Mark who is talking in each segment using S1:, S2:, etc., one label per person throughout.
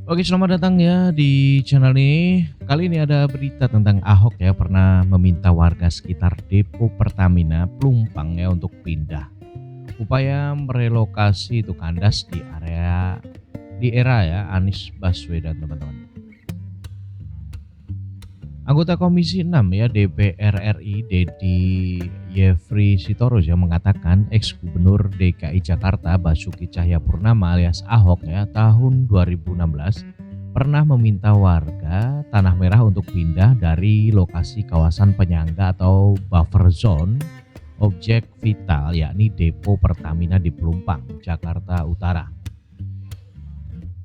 S1: Oke, selamat datang ya di channel ini. Kali ini ada berita tentang Ahok ya pernah meminta warga sekitar depo Pertamina Pelumpang ya untuk pindah. Upaya merelokasi itu kandas di era ya Anies Baswedan teman-teman. Anggota Komisi 6 ya DPR RI Dedi Yefri Sitorus yang mengatakan ex-gubernur DKI Jakarta Basuki Cahayapurnama alias Ahok ya tahun 2016 pernah meminta warga Tanah Merah untuk pindah dari lokasi kawasan penyangga atau buffer zone objek vital yakni depo Pertamina di Pelumpang, Jakarta Utara.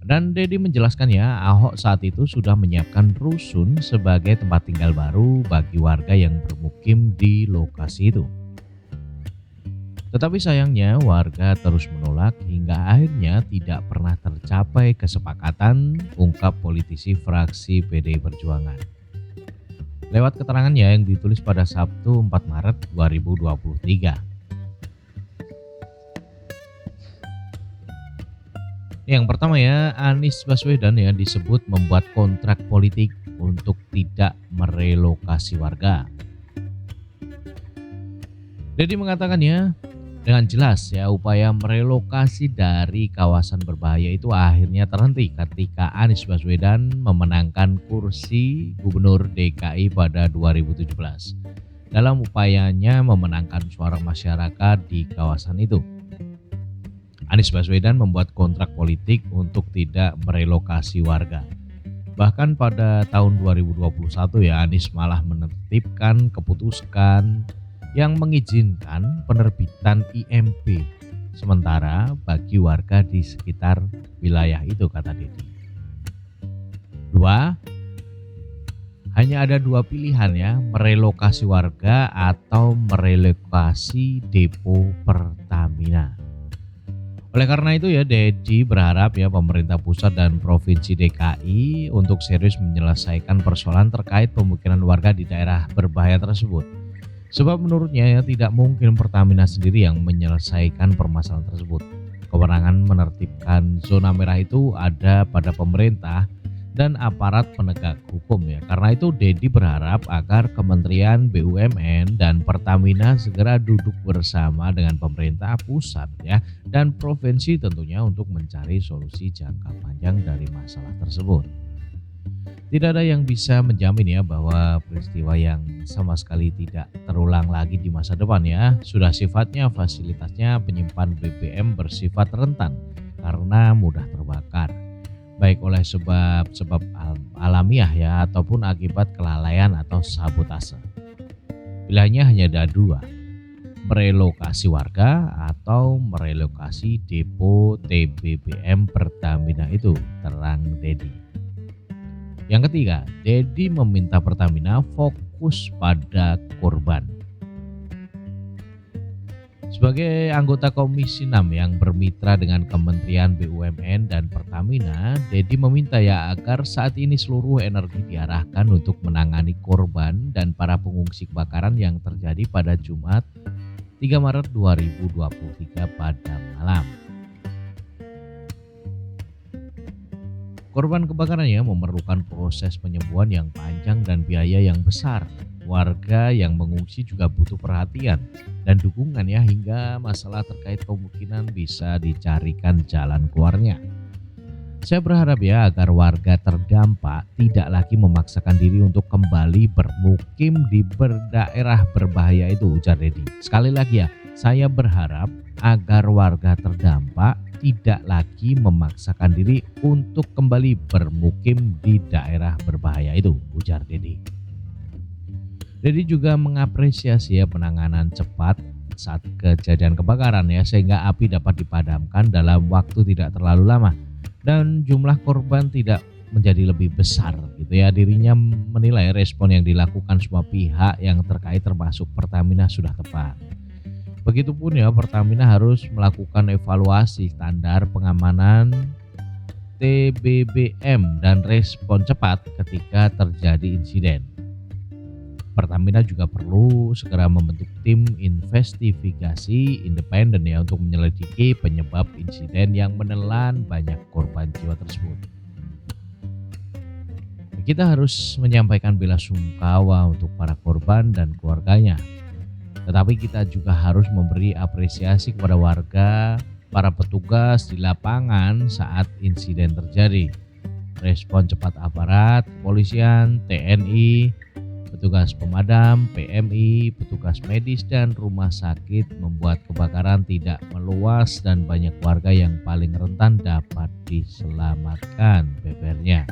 S1: Dan Dedi menjelaskan ya, Ahok saat itu sudah menyiapkan rusun sebagai tempat tinggal baru bagi warga yang bermukim di lokasi itu. Tetapi sayangnya warga terus menolak hingga akhirnya tidak pernah tercapai kesepakatan, ungkap politisi fraksi PDI Perjuangan. Lewat keterangannya yang ditulis pada Sabtu 4 Maret 2023. Yang pertama ya, Anies Baswedan ya disebut membuat kontrak politik untuk tidak merelokasi warga. Dedi mengatakan ya, dengan jelas ya upaya merelokasi dari kawasan berbahaya itu akhirnya terhenti ketika Anies Baswedan memenangkan kursi Gubernur DKI pada 2017. Dalam upayanya memenangkan suara masyarakat di kawasan itu. Anies Baswedan membuat kontrak politik untuk tidak merelokasi warga. Bahkan pada tahun 2021 ya Anies malah menertibkan keputusan yang mengizinkan penerbitan IMB sementara bagi warga di sekitar wilayah itu, kata Dedi. Hanya ada dua pilihan ya, merelokasi warga atau merelokasi depo Pertamina. Oleh karena itu ya Dedi berharap ya pemerintah pusat dan provinsi DKI untuk serius menyelesaikan persoalan terkait pemukiman warga di daerah berbahaya tersebut. Sebab menurutnya ya tidak mungkin Pertamina sendiri yang menyelesaikan permasalahan tersebut. Kewenangan menertibkan zona merah itu ada pada pemerintah dan aparat penegak hukum ya. Karena itu Dedi berharap agar Kementerian BUMN dan Pertamina segera duduk bersama dengan pemerintah pusat ya dan provinsi tentunya untuk mencari solusi jangka panjang dari masalah tersebut. Tidak ada yang bisa menjamin ya bahwa peristiwa yang sama sekali tidak terulang lagi di masa depan ya. Sudah sifatnya fasilitasnya penyimpan BBM bersifat rentan karena mudah terbakar. Baik oleh sebab alamiah ya ataupun akibat kelalaian atau sabotase. Pilihannya hanya ada dua, merelokasi warga atau merelokasi depo TBBM Pertamina itu, terang Dedi. Yang ketiga, Dedi meminta Pertamina fokus pada korban. Sebagai anggota Komisi 6 yang bermitra dengan Kementerian BUMN dan Pertamina, Dedi meminta ya agar saat ini seluruh energi diarahkan untuk menangani korban dan para pengungsi kebakaran yang terjadi pada Jumat 3 Maret 2023 pada malam. Korban kebakaran ya memerlukan proses penyembuhan yang panjang dan biaya yang besar. Warga yang mengungsi juga butuh perhatian dan dukungan ya hingga masalah terkait kemungkinan bisa dicarikan jalan keluarnya. Saya berharap ya agar warga terdampak tidak lagi memaksakan diri untuk kembali bermukim di daerah berbahaya itu, ujar Dedi. Sekali lagi ya, saya berharap agar warga terdampak tidak lagi memaksakan diri untuk kembali bermukim di daerah berbahaya itu, ujar Dedi. Dedi juga mengapresiasi ya penanganan cepat saat kejadian kebakaran ya sehingga api dapat dipadamkan dalam waktu tidak terlalu lama dan jumlah korban tidak menjadi lebih besar gitu ya. Dirinya menilai respon yang dilakukan semua pihak yang terkait termasuk Pertamina sudah tepat. Begitupun ya Pertamina harus melakukan evaluasi standar pengamanan TBBM dan respon cepat ketika terjadi insiden. Pertamina juga perlu segera membentuk tim investigasi independen ya untuk menyelidiki penyebab insiden yang menelan banyak korban jiwa tersebut. Kita harus menyampaikan belasungkawa untuk para korban dan keluarganya. Tetapi kita juga harus memberi apresiasi kepada warga, para petugas di lapangan saat insiden terjadi. Respon cepat aparat, kepolisian, TNI, petugas pemadam, PMI, petugas medis dan rumah sakit membuat kebakaran tidak meluas dan banyak warga yang paling rentan dapat diselamatkan, bebernya.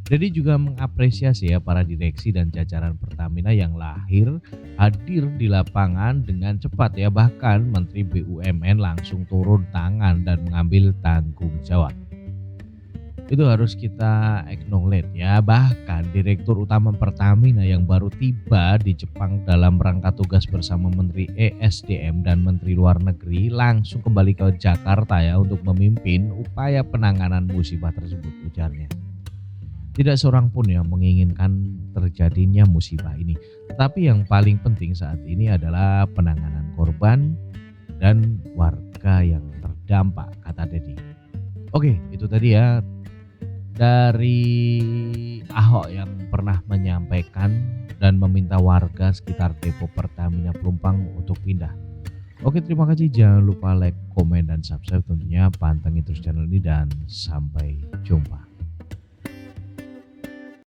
S1: Dedi juga mengapresiasi ya para direksi dan jajaran Pertamina yang hadir di lapangan dengan cepat ya, bahkan Menteri BUMN langsung turun tangan dan mengambil tanggung jawab. Itu harus kita acknowledge ya, bahkan Direktur Utama Pertamina yang baru tiba di Jepang dalam rangka tugas bersama Menteri ESDM dan Menteri Luar Negeri langsung kembali ke Jakarta ya untuk memimpin upaya penanganan musibah tersebut, ujarnya. Tidak seorang pun yang menginginkan terjadinya musibah ini. Tetapi yang paling penting saat ini adalah penanganan korban dan warga yang terdampak, kata Dedi. Oke, itu tadi ya dari Ahok yang pernah menyampaikan dan meminta warga sekitar depo Pertamina Pelumpang untuk pindah. Oke, terima kasih. Jangan lupa like, komen, dan subscribe tentunya. Pantengin terus channel ini dan sampai jumpa.